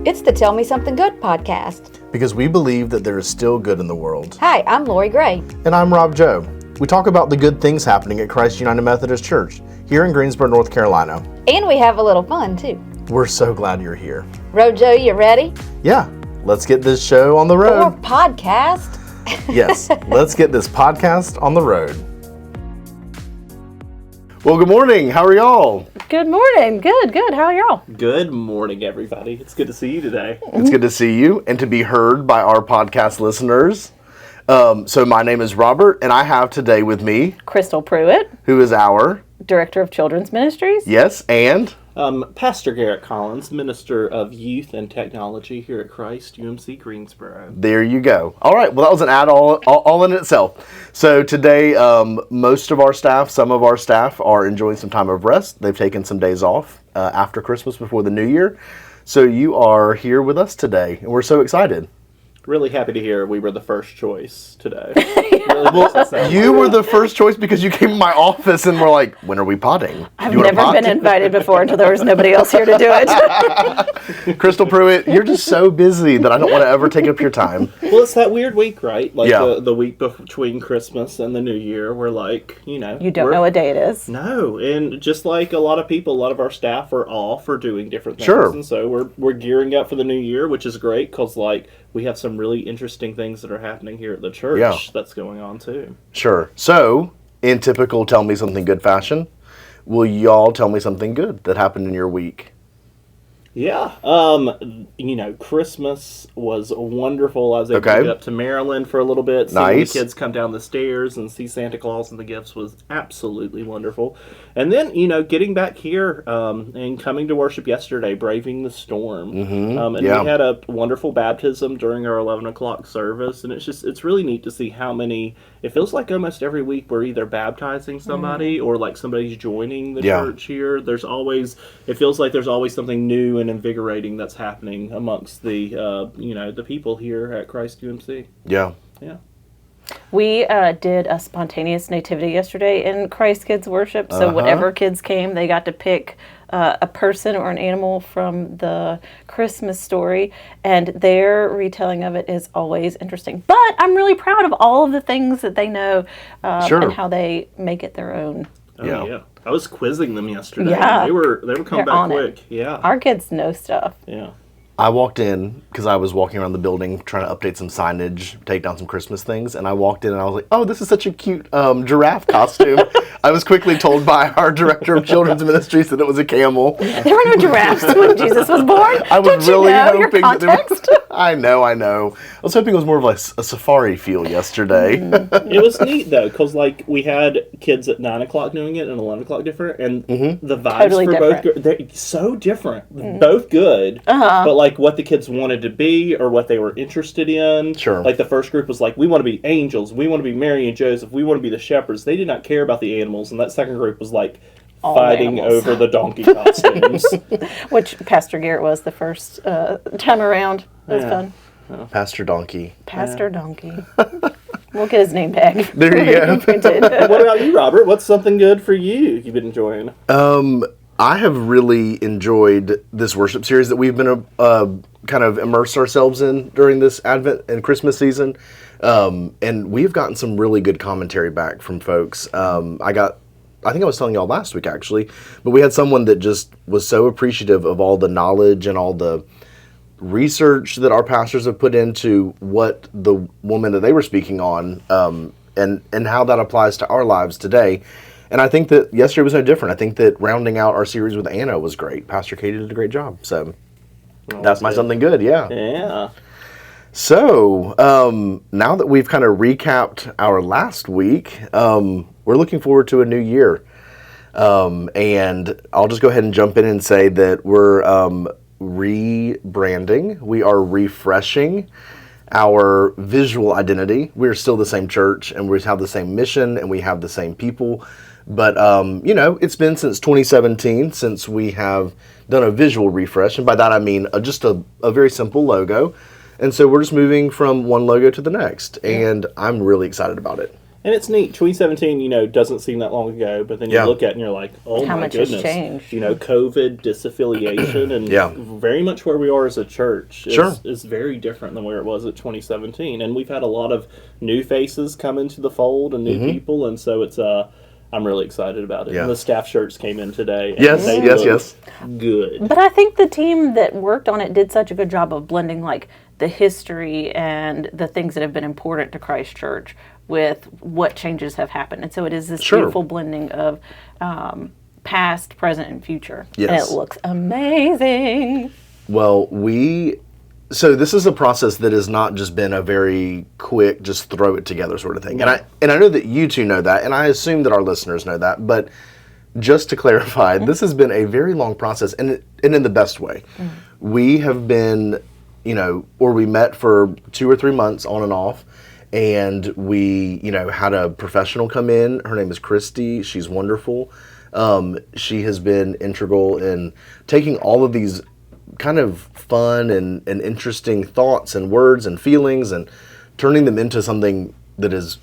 It's the Tell Me Something Good podcast. Because we believe that there is still good in the world. Hi, I'm Lori Gray. And I'm Rob Joe. We talk about the good things happening at Christ United Methodist Church here in Greensboro, North Carolina. And we have a little fun, too. We're so glad you're here. Joe, you ready? Yeah, let's get this show on the road. Or podcast. Yes, let's get this podcast on the road. Well, good morning. How are y'all? Good morning. Good. How are y'all? Good morning, everybody. It's good to see you today. It's good to see you and to be heard by our podcast listeners. So my name is Robert, and I have today with me Crystal Pruitt, who is our Director of Children's Ministries. Yes, and Pastor Garrett Collins, Minister of Youth and Technology here at Christ UMC Greensboro. There you go. All right. Well, that was an ad all in itself. So today, most of our staff, some of our staff are enjoying some time of rest. They've taken some days off after Christmas before the new year. So you are here with us today, and we're so excited. Really happy to hear we were the first choice today. You were the first choice because you came to my office and were like, when are we potting? I've never been invited before until there was nobody else here to do it. Crystal Pruitt, you're just so busy that I don't want to ever take up your time. Well, it's that weird week, right? Like Yeah. the week between Christmas and the New Year, we're like, You don't know what day it is. No, and just like a lot of people, a lot of our staff are off or doing different things. Sure. And so we're gearing up for the new year, which is great because we have some really interesting things that are happening here at the church that's going on too. Sure. So, in typical Tell Me Something Good fashion, will y'all tell me something good that happened in your week? Yeah. Christmas was wonderful. I was able to get up to Maryland for a little bit. Seeing the kids come down the stairs and see Santa Claus and the gifts was absolutely wonderful. And then, getting back here and coming to worship yesterday, braving the storm. We had a wonderful baptism during our 11 o'clock service. And it's really neat to see how many, it feels like almost every week we're either baptizing somebody or like somebody's joining the church here. It feels like there's always something new and invigorating that's happening amongst the the people here at Christ UMC. Yeah. We did a spontaneous nativity yesterday in Christ Kids Worship. So whatever kids came, they got to pick a person or an animal from the Christmas story, and their retelling of it is always interesting. But I'm really proud of all of the things that they know and how they make it their own. Oh, yeah. I was quizzing them yesterday. Yeah. They were coming back quick. Yeah. Our kids know stuff. Yeah. I walked in because I was walking around the building trying to update some signage, take down some Christmas things, and I walked in and I was like, oh, this is such a cute giraffe costume. I was quickly told by our Director of Children's Ministries that it was a camel. There were no giraffes when Jesus was born. I was really hoping that there was, I know. I was hoping it was more of like a safari feel yesterday. It was neat though, because we had kids at 9 o'clock doing it and 11 o'clock different, and the vibes Totally for different. both they're so different. Both good, but what the kids wanted to be or what they were interested in. Sure. Like the first group was like, we want to be angels, we want to be Mary and Joseph, we want to be the shepherds. They did not care about the animals, and that second group was like All fighting animals. over the donkey costumes. Which Pastor Garrett was the first time around. It was fun. Pastor Donkey. Pastor Donkey. We'll get his name back. There you go. Printed. What about you, Robert? What's something good for you you've been enjoying? I have really enjoyed this worship series that we've been kind of immersed ourselves in during this Advent and Christmas season. And we've gotten some really good commentary back from folks. I think I was telling y'all last week actually, but we had someone that just was so appreciative of all the knowledge and all the research that our pastors have put into what the woman that they were speaking on, and how that applies to our lives today. And I think that yesterday was no different. I think that rounding out our series with Anna was great. Pastor Katie did a great job. So that's my something good, yeah. Yeah. So now that we've kind of recapped our last week, we're looking forward to a new year. And I'll just go ahead and jump in and say that we're rebranding. We are refreshing our visual identity. We're still the same church, and we have the same mission, and we have the same people. But, it's been since 2017 since we have done a visual refresh. And by that, I mean just a very simple logo. And so we're just moving from one logo to the next. And I'm really excited about it. And it's neat. 2017, doesn't seem that long ago, but then you look at it and you're like, oh how my much goodness. has changed. COVID, disaffiliation, and very much where we are as a church is very different than where it was at 2017. And we've had a lot of new faces come into the fold and new people, and so it's I'm really excited about it. Yeah. And the staff shirts came in today. And Yes. Good. But I think the team that worked on it did such a good job of blending like the history and the things that have been important to Christ Church with what changes have happened. And so it is this beautiful blending of past, present, and future. Yes. And it looks amazing. Well, so this is a process that has not just been a very quick, just throw it together sort of thing. No. And I know that you two know that, and I assume that our listeners know that, but just to clarify, this has been a very long process, and in the best way. We have been, or we met for 2 or 3 months on and off, and we, had a professional come in. Her name is Christy. She's wonderful. She has been integral in taking all of these kind of fun and interesting thoughts and words and feelings and turning them into something that is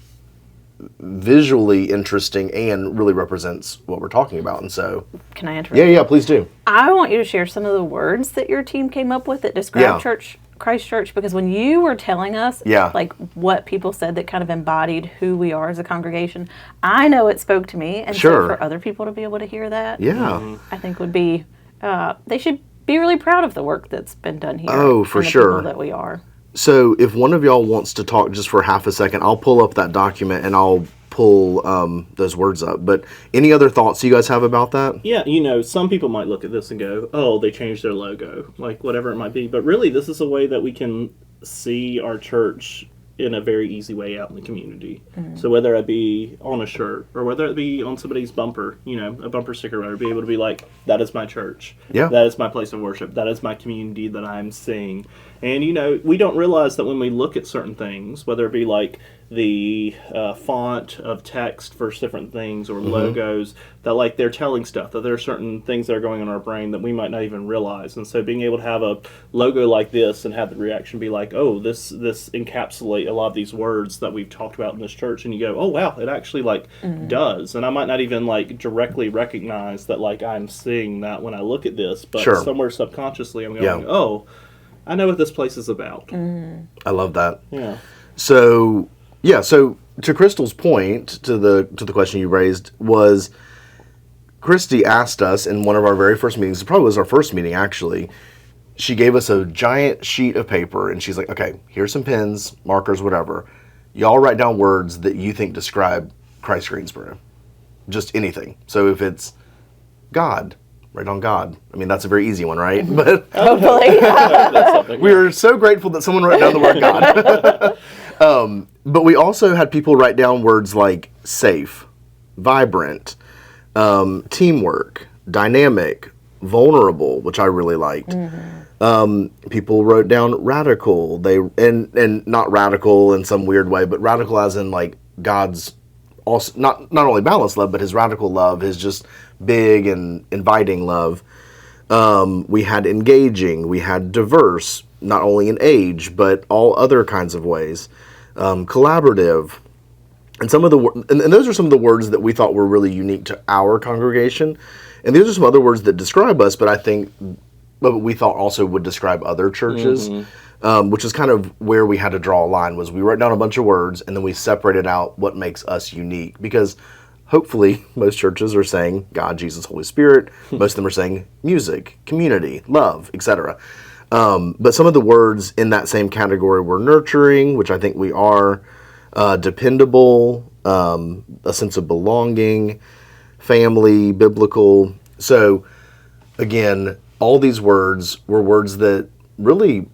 visually interesting and really represents what we're talking about. And so, can I interrupt? Yeah, please do. I want you to share some of the words that your team came up with that describe Christ Church, because when you were telling us like what people said that kind of embodied who we are as a congregation, I know it spoke to me, and so for other people to be able to hear that, I think would be they should be really proud of the work that's been done here. Oh, for and the sure. people that we are. So if one of y'all wants to talk just for half a second, I'll pull up that document and I'll pull those words up. But any other thoughts you guys have about that? Yeah, some people might look at this and go, oh, they changed their logo, like whatever it might be. But really, this is a way that we can see our church in a very easy way out in the community. So whether it be on a shirt or whether it be on somebody's bumper, a bumper sticker, or be able to be like, that is my church. Yeah. That is my place of worship. That is my community that I'm seeing. And, we don't realize that when we look at certain things, whether it be like the font of text for different things or logos, that like they're telling stuff, that there are certain things that are going on in our brain that we might not even realize. And so being able to have a logo like this and have the reaction be like, oh, this encapsulate a lot of these words that we've talked about in this church, and you go, oh wow, it actually like does. And I might not even like directly recognize that like I'm seeing that when I look at this, but somewhere subconsciously I'm going, oh, I know what this place is about. I love that. Yeah. So to Crystal's point, to the question you raised, was Christy asked us in one of our very first meetings, it probably was our first meeting actually, she gave us a giant sheet of paper and she's like, okay, here's some pens, markers, whatever. Y'all write down words that you think describe Christ Greensboro. Just anything. So if it's God, write on God. I mean, that's a very easy one, right? But Hopefully. we were so grateful that someone wrote down the word God. But we also had people write down words like safe, vibrant, teamwork, dynamic, vulnerable, which I really liked. People wrote down radical. And not radical in some weird way, but radical as in like God's also not only balanced love, but his radical love, his just big and inviting love. We had engaging, we had diverse, not only in age, but all other kinds of ways. Collaborative. And and those are some of the words that we thought were really unique to our congregation. And these are some other words that describe us, but I think we thought also would describe other churches, which is kind of where we had to draw a line. Was we wrote down a bunch of words and then we separated out what makes us unique, because hopefully most churches are saying God, Jesus, Holy Spirit. Most of them are saying music, community, love, etc. But some of the words in that same category were nurturing, which I think we are, dependable, a sense of belonging, family, biblical. So again, all these words were words that really,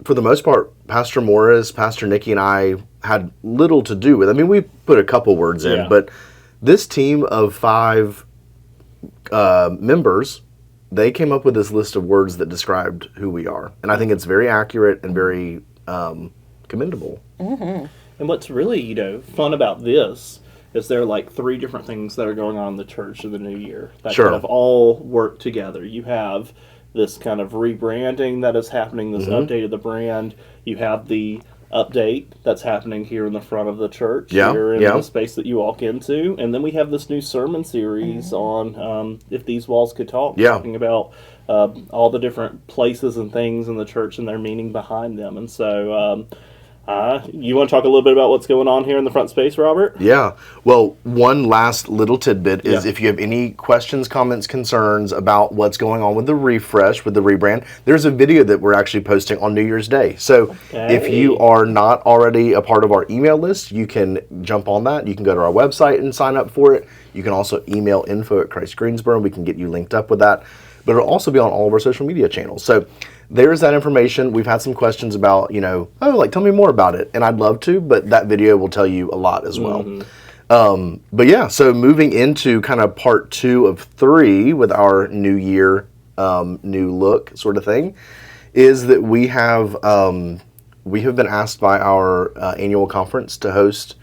for the most part, Pastor Morris, Pastor Nikki, and I had little to do with. I mean, we put a couple words in, but this team of 5 members, they came up with this list of words that described who we are. And I think it's very accurate and very commendable. And what's really, fun about this is there are like 3 different things that are going on in the church in the new year that kind of all work together. You have this kind of rebranding that is happening, this update of the brand. You have the update that's happening here in the front of the church, Yeah, here in yeah. the space that you walk into. And then we have this new sermon series on If These Walls Could Talk, Yeah. talking about all the different places and things in the church and their meaning behind them. And so you want to talk a little bit about what's going on here in the front space, Robert? Yeah. Well, one last little tidbit is Yeah. if you have any questions, comments, concerns about what's going on with the refresh, with the rebrand, there's a video that we're actually posting on New Year's Day. So if you are not already a part of our email list, you can jump on that. You can go to our website and sign up for it. You can also email info@Christ-Greensboro, and we can get you linked up with that. But it'll also be on all of our social media channels. So there's that information. We've had some questions about, tell me more about it. And I'd love to, but that video will tell you a lot as well. But yeah, so moving into kind of part 2 of 3 with our new year, new look sort of thing, is that we have been asked by our annual conference to host,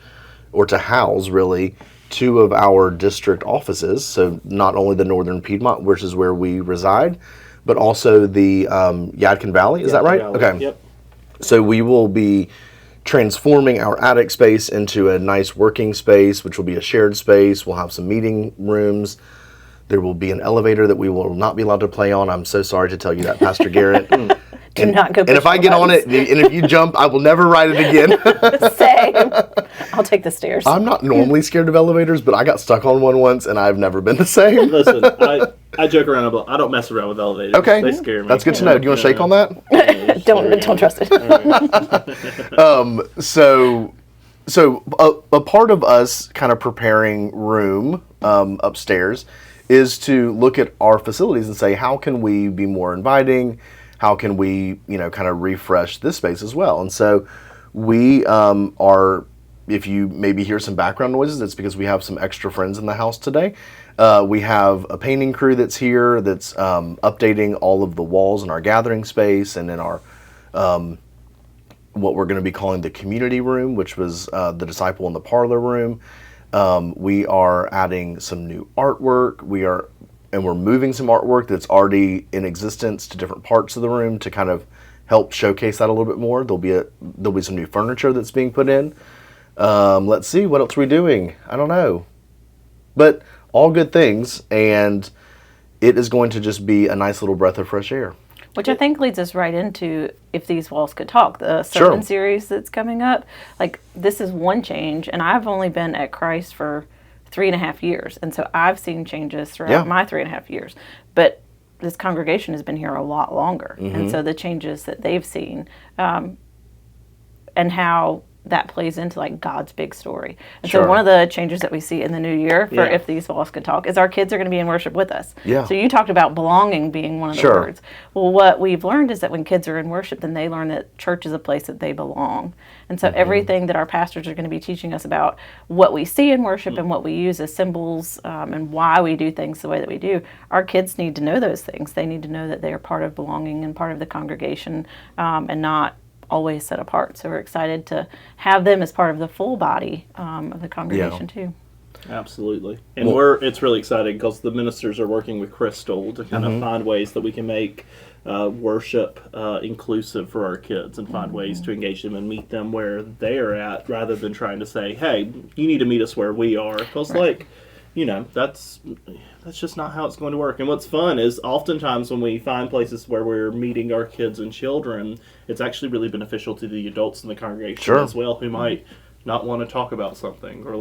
or to house really, 2 of our district offices. So not only the Northern Piedmont, which is where we reside, but also the Yadkin Valley. Is that right? Valley. Okay. Yep. So we will be transforming our attic space into a nice working space, which will be a shared space. We'll have some meeting rooms. There will be an elevator that we will not be allowed to play on. I'm so sorry to tell you that, Pastor Garrett. Do not go. And if I get on it, and if you jump, I will never ride it again. Same. I'll take the stairs. I'm not normally scared of elevators, but I got stuck on one once, and I've never been the same. Listen, I joke around about, I don't mess around with elevators. Okay, They scare me. that's good to know. Do you want to shake on that? Don't trust it. So a part of us kind of preparing room upstairs is to look at our facilities and say, how can we be more inviting? How can we, kind of refresh this space as well? And so we are, if you maybe hear some background noises, it's because we have some extra friends in the house today. We have a painting crew that's here that's updating all of the walls in our gathering space and in our what we're going to be calling the community room, which was the disciple in the parlor room. We are adding some new artwork. We're moving some artwork that's already in existence to different parts of the room to kind of help showcase that a little bit more. There'll be some new furniture that's being put in. Let's see, what else are we doing? I don't know. But all good things, and it is going to just be a nice little breath of fresh air. Which I think leads us right into If These Walls Could Talk, the sermon series that's coming up. Like, this is one change, and I've only been at Christ for 3.5 years, and so I've seen changes throughout my 3.5 years. But this congregation has been here a lot longer, and so the changes that they've seen, and how that plays into like God's big story. And so one of the changes that we see in the new year for If These Walls Could Talk is our kids are going to be in worship with us. Yeah. So you talked about belonging being one of the words. Well, what we've learned is that when kids are in worship, then they learn that church is a place that they belong. And so everything that our pastors are going to be teaching us about what we see in worship and what we use as symbols and why we do things the way that we do, our kids need to know those things. They need to know that they are part of belonging and part of the congregation and not always set apart. So we're excited to have them as part of the full body of the congregation too. Absolutely. And it's really exciting because the ministers are working with Crystal to kind of find ways that we can make worship inclusive for our kids and find ways to engage them and meet them where they're at rather than trying to say, hey, you need to meet us where we are. Because that's just not how it's going to work. And what's fun is oftentimes when we find places where we're meeting our kids and children, it's actually really beneficial to the adults in the congregation as well, who might not want to talk about something or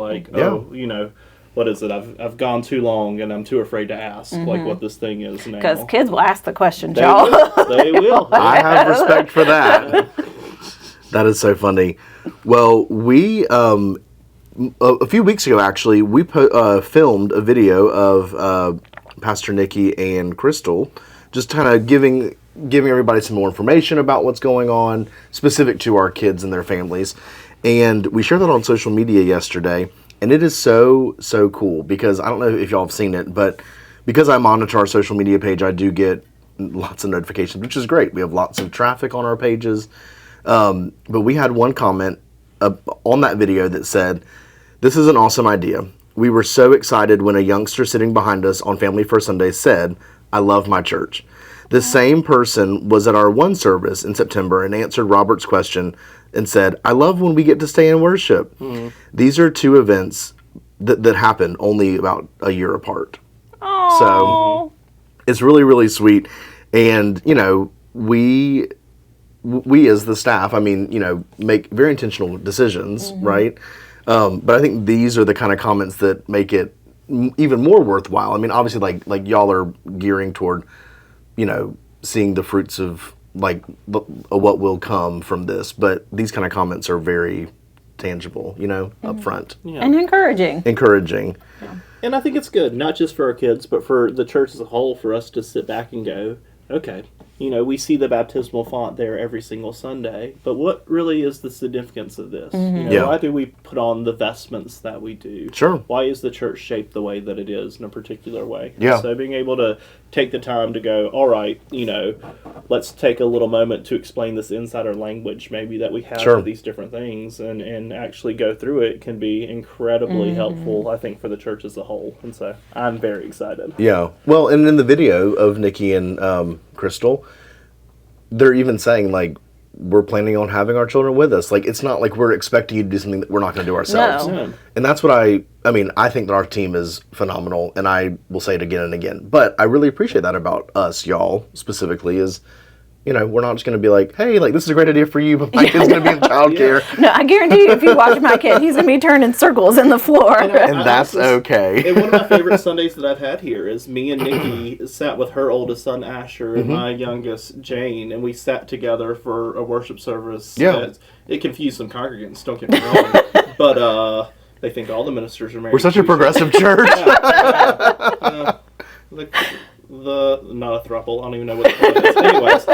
what is it? I've gone too long and I'm too afraid to ask like what this thing is now. Because kids will ask the questions, y'all. They will. I have respect for that. That is so funny. Well, we a few weeks ago, actually, we filmed a video of Pastor Nikki and Crystal, just kind of giving everybody some more information about what's going on, specific to our kids and their families. And we shared that on social media yesterday, and it is so cool because I don't know if y'all have seen it, but because I monitor our social media page, I do get lots of notifications, which is great. We have lots of traffic on our pages. But we had one comment on that video that said, "This is an awesome idea. We were so excited when a youngster sitting behind us on Family First Sunday said, I love my church. The same person was at our one service in September and answered Robert's question and said, I love when we get to stay and worship. These are two events that happen only about a year apart. Aww. So it's really, really sweet. And, you know, we as the staff, I mean, you know, make very intentional decisions, right? But I think these are the kind of comments that make it even more worthwhile. I mean, obviously, like y'all are gearing toward, you know, seeing the fruits of like what will come from this. But these kind of comments are very tangible, you know, up front. Yeah. And encouraging. Yeah. And I think it's good, not just for our kids, but for the church as a whole, for us to sit back and go, okay, you know, we see the baptismal font there every single Sunday, but what really is the significance of this? You know, why do we put on the vestments that we do? Sure. Why is the church shaped the way that it is in a particular way? Yeah. So being able to take the time to go, all right, you know, let's take a little moment to explain this insider language maybe that we have for these different things and actually go through it can be incredibly helpful, I think, for the church as a whole. And so I'm very excited. Yeah. Well, and in the video of Nikki and Crystal, they're even saying, like, we're planning on having our children with us. Like, it's not like we're expecting you to do something that we're not going to do ourselves. No. And that's what I mean, I think that our team is phenomenal, and I will say it again and again. But I really appreciate that about us, y'all, specifically, is, you know, we're not just going to be like, hey, like, this is a great idea for you, but my kid's going to be in childcare. No, I guarantee you, if you watch my kid, he's going to be turning circles in the floor. And that's okay. And one of my favorite Sundays that I've had here is me and Nikki sat with her oldest son, Asher, and my youngest, Jane, and we sat together for a worship service. Yeah. It confused some congregants, don't get me wrong. But they think all the ministers are married. We're such a progressive church. Not a throuple. I don't even know what the is. Anyways,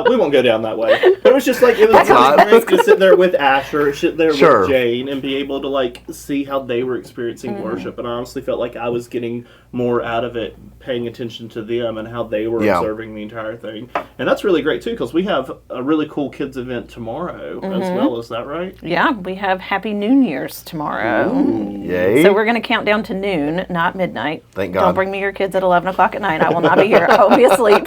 we won't go down that way. But it was just like, it was great to sit there with Asher, sit there with Jane, and be able to like see how they were experiencing worship. And I honestly felt like I was getting more out of it, paying attention to them and how they were observing the entire thing. And that's really great too, because we have a really cool kids event tomorrow as well. Is that right? Yeah, we have Happy Noon Year's tomorrow. Ooh. Yay. So we're going to count down to noon, not midnight. Thank God. Don't bring me your kids at 11 o'clock at night. I will not be here. I will be asleep.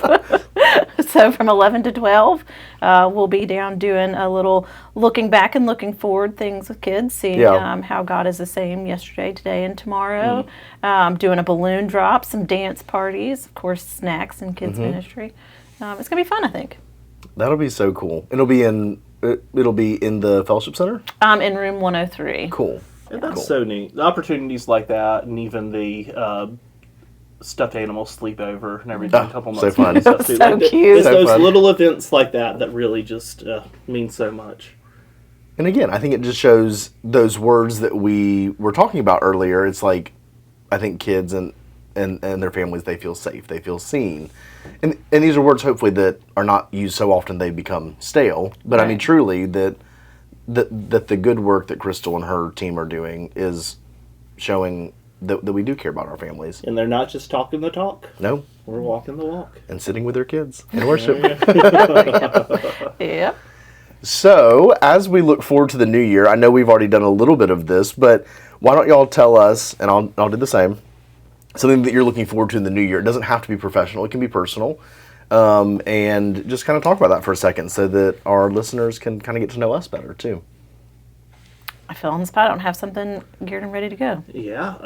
So from 11 to 12, we'll be down doing a little looking back and looking forward things with kids, seeing how God is the same yesterday, today, and tomorrow. Doing a balloon drop, some dance parties, of course, snacks and kids ministry. It's going to be fun, I think. That'll be so cool. It'll be in the Fellowship Center? In room 103. Cool. And that's so neat. The opportunities like that, and even the stuffed animal sleepover and everything. A couple months so fun. So cute. It's those little events like that that really just mean so much. And again, I think it just shows those words that we were talking about earlier. It's like, I think kids and their families, they feel safe, they feel seen. And these are words, hopefully, that are not used so often they become stale. But I mean, truly, that the good work that Crystal and her team are doing is showing that we do care about our families. And they're not just talking the talk. No. We're walking the walk. And sitting with their kids in worship. Yep. So, as we look forward to the new year, I know we've already done a little bit of this, but why don't y'all tell us, and I'll do the same, something that you're looking forward to in the new year. It doesn't have to be professional. It can be personal. And just kind of talk about that for a second so that our listeners can kind of get to know us better, too. I feel on the spot. I don't have something geared and ready to go. Yeah.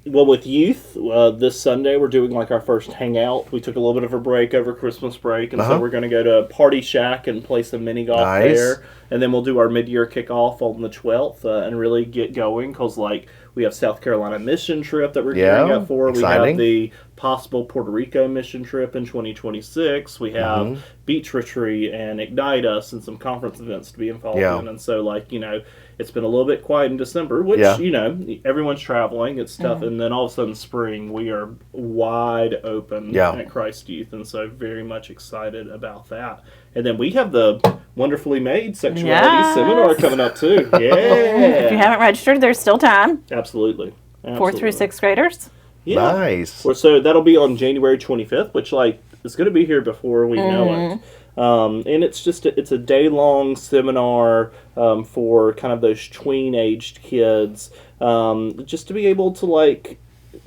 Well, with youth, this Sunday we're doing like our first hangout. We took a little bit of a break over Christmas break, and so we're going to go to Party Shack and play some mini golf there. And then we'll do our mid-year kickoff on the 12th and really get going because, like, we have South Carolina mission trip that we're gearing up for. Exciting. We have the possible Puerto Rico mission trip in 2026. We have Beach Retreat and Ignite Us and some conference events to be involved in. And so, like, you know, it's been a little bit quiet in December, which, you know, everyone's traveling. It's tough. And then all of a sudden, spring, we are wide open at Christ Youth. And so very much excited about that. And then we have the Wonderfully Made Sexuality Seminar coming up, too. Yeah. If you haven't registered, there's still time. Absolutely. 4th through 6th graders. Yeah. Nice. So that'll be on January 25th, which, like, is going to be here before we know it. And it's just it's a day-long seminar for kind of those tween-aged kids, just to be able to, like,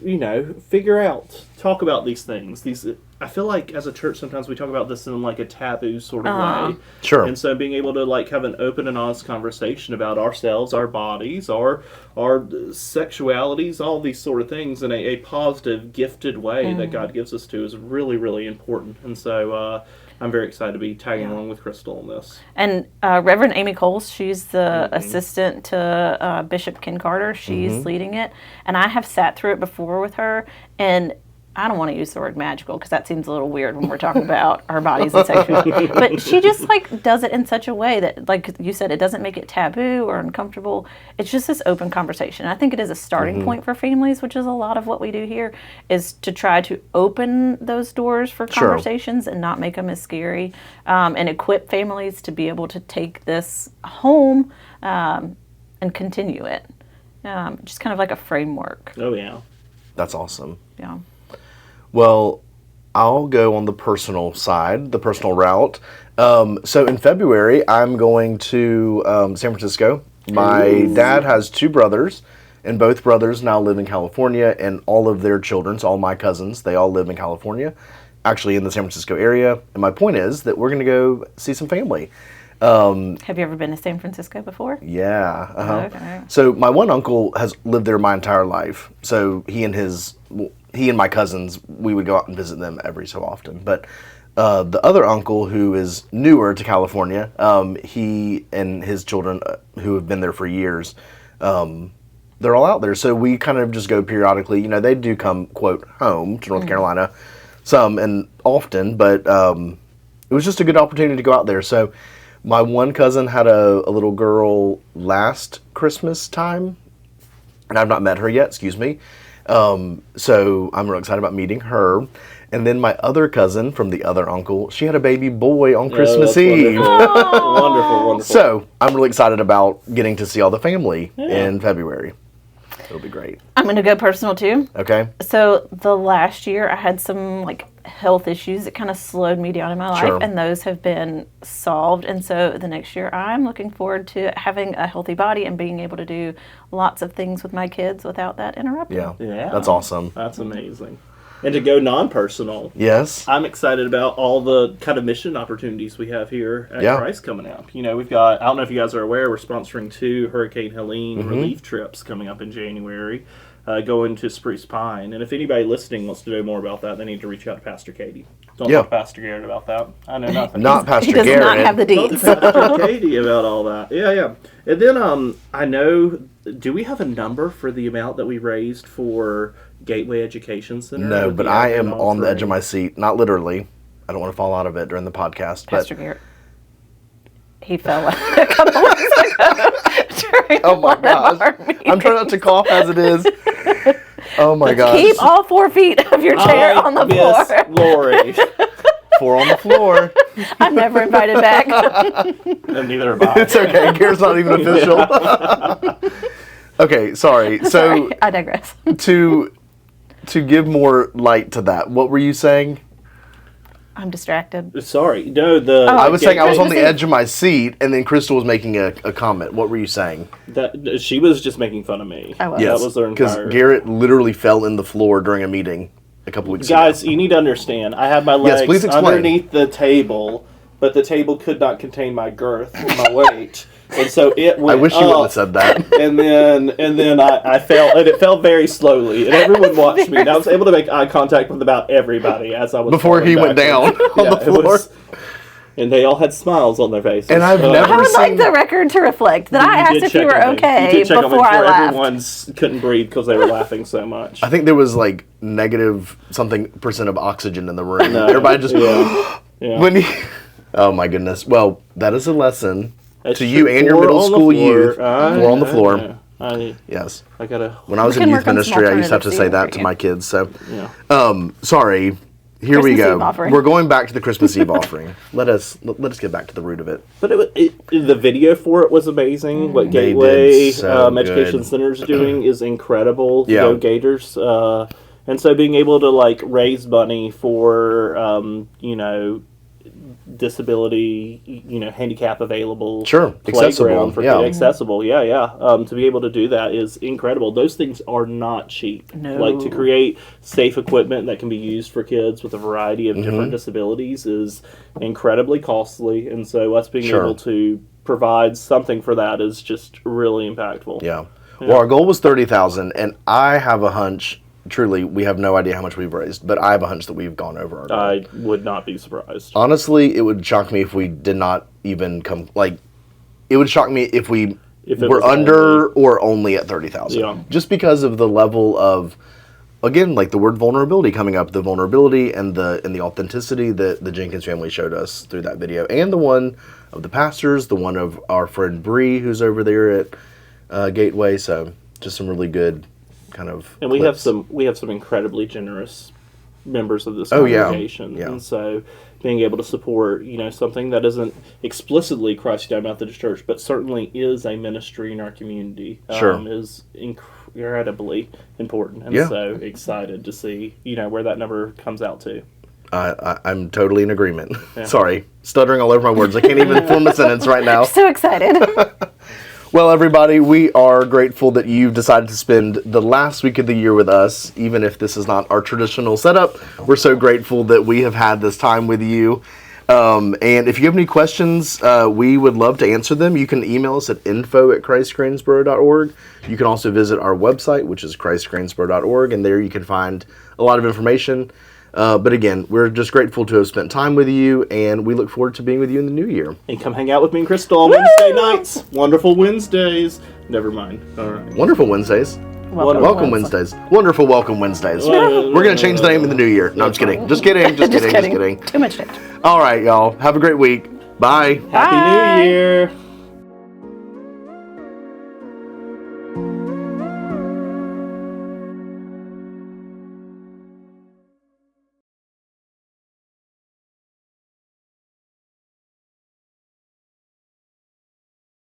you know, figure out talk about these things. I feel like as a church sometimes we talk about this in like a taboo sort of way. Sure. And so being able to like have an open and honest conversation about ourselves, our bodies, our sexualities, all these sort of things in a positive, gifted way that God gives us to is really, really important. And so I'm very excited to be tagging along with Crystal on this. And Reverend Amy Coles, she's the assistant to Bishop Ken Carter. She's leading it. And I have sat through it before with her, and I don't want to use the word magical because that seems a little weird when we're talking about our bodies and sexuality. But she just like does it in such a way that, like you said, it doesn't make it taboo or uncomfortable. It's just this open conversation. I think it is a starting point for families, which is a lot of what we do here, is to try to open those doors for conversations and not make them as scary, and equip families to be able to take this home and continue it. Just kind of like a framework. Oh, yeah. That's awesome. Yeah. Well, I'll go on the personal side, the personal route. So in February, I'm going to San Francisco. My dad has 2 brothers, and both brothers now live in California, and all of their children, so all my cousins, they all live in California, actually in the San Francisco area. And my point is that we're going to go see some family. Have you ever been to San Francisco before? Yeah. Okay. So my one uncle has lived there my entire life. So he and my cousins, we would go out and visit them every so often. But the other uncle, who is newer to California, he and his children, who have been there for years, they're all out there. So we kind of just go periodically. You know, they do come, quote, home to North Carolina, some and often, but it was just a good opportunity to go out there. So my one cousin had a little girl last Christmas time, and I've not met her yet, excuse me. So I'm real excited about meeting her. And then my other cousin from the other uncle, she had a baby boy on Christmas Eve. Wonderful. Wonderful. So I'm really excited about getting to see all the family in February. It'll be great. I'm going to go personal too. Okay. So the last year I had some like health issues that kind of slowed me down in my life, and those have been solved. And so the next year I'm looking forward to having a healthy body and being able to do lots of things with my kids without that interrupting. Yeah. That's awesome. That's amazing. And to go non-personal, Yes. I'm excited about all the kind of mission opportunities we have here at Christ coming up. You know, we've got, I don't know if you guys are aware, we're sponsoring 2 Hurricane Helene relief trips coming up in January, going to Spruce Pine. And if anybody listening wants to know more about that, they need to reach out to Pastor Katie. Don't talk to Pastor Garrett about that. I know nothing. Not Pastor He does Garrett. not have the Talk deeds. to Pastor Katie about all that. Yeah. And then I know, do we have a number for the amount that we raised for Gateway Education Center? No, but I am on the edge of my seat. Not literally. I don't want to fall out of it during the podcast. Pastor Garrett. He fell out a couple weeks ago. Oh my gosh. I'm trying not to cough as it is. Oh my gosh. Keep all 4 feet of your chair on the floor. Lori. 4 on the floor. I'm never invited back. And neither am I. It's okay. Garrett's not even official. Okay, sorry. So Sorry, I digress. to give more light to that, what were you saying? I'm distracted. Sorry. No, I was saying I was on the edge of my seat, and then Crystal was making a comment. What were you saying? That she was just making fun of me. I was. Yes, That was their because entire... Garrett literally fell in the floor during a meeting a couple weeks Guys, ago. you need to understand. I had my legs please explain. underneath the table, but the table could not contain my girth, my weight, and so it went I wish you wouldn't have said that. And then I fell, and it fell very slowly, and everyone watched me, and I was able to make eye contact with about everybody as I was Before he went down backwards. on the floor. And they all had smiles on their faces. And I've never I would like seen- the record to reflect that I asked if you were okay before I laughed. Everyone couldn't breathe because they were laughing so much. I think there was like negative something % of oxygen in the room. No, Everybody just yeah. when he. Oh my goodness! Well, that is a lesson That's to you true. and your 4 middle on the school floor. youth. 4 on the floor. Yes. I gotta. When I was in can youth work on some ministry, I used to have to alternative say that seating to for my you. kids. So, Yeah. sorry. Here we Christmas go. Eve offering. We're going back to the Christmas Eve offering. Let us get back to the root of it. But the video for it was amazing. What They Gateway did so Education good. Center is doing is incredible. Yeah. Go Gators! And so being able to like raise money for disability, handicap available. Sure, accessible. Accessible. To be able to do that is incredible. Those things are not cheap. No. Like, to create safe equipment that can be used for kids with a variety of different disabilities is incredibly costly, and so us being able to provide something for that is just really impactful. Yeah. Well, our goal was 30,000, and I have a hunch. Truly, we have no idea how much we've raised, but I have a hunch that we've gone over our goal. I would not be surprised. Honestly, it would shock me if we did not even come. Like, it would shock me if we were under or only at 30,000. Yeah. Just because of the level of, again, like the word vulnerability coming up, the vulnerability and the authenticity that the Jenkins family showed us through that video, and the one of the pastors, the one of our friend Bree, who's over there at Gateway. So, just some really good kind of. And clips. we have some incredibly generous members of this congregation, and so being able to support something that isn't explicitly Christ United Methodist Church, but certainly is a ministry in our community, is incredibly important, and so excited to see where that number comes out to. I'm totally in agreement. Sorry, stuttering all over my words. I can't even form a sentence right now. So excited. Well, everybody, we are grateful that you've decided to spend the last week of the year with us, even if this is not our traditional setup. We're so grateful that we have had this time with you. And if you have any questions, we would love to answer them. You can email us at info@christgreensboro.org. You can also visit our website, which is christgreensboro.org, and there you can find a lot of information. But again, we're just grateful to have spent time with you, and we look forward to being with you in the new year. And come hang out with me and Crystal on Wednesday nights. Wonderful Wednesdays. Never mind. All right. Wonderful Wednesdays. Welcome Wednesdays. Wonderful Welcome Wednesdays. We're going to change the name in the new year. No, I'm just kidding. Just kidding. Too much danger. All right, y'all. Have a great week. Bye. Happy New Year.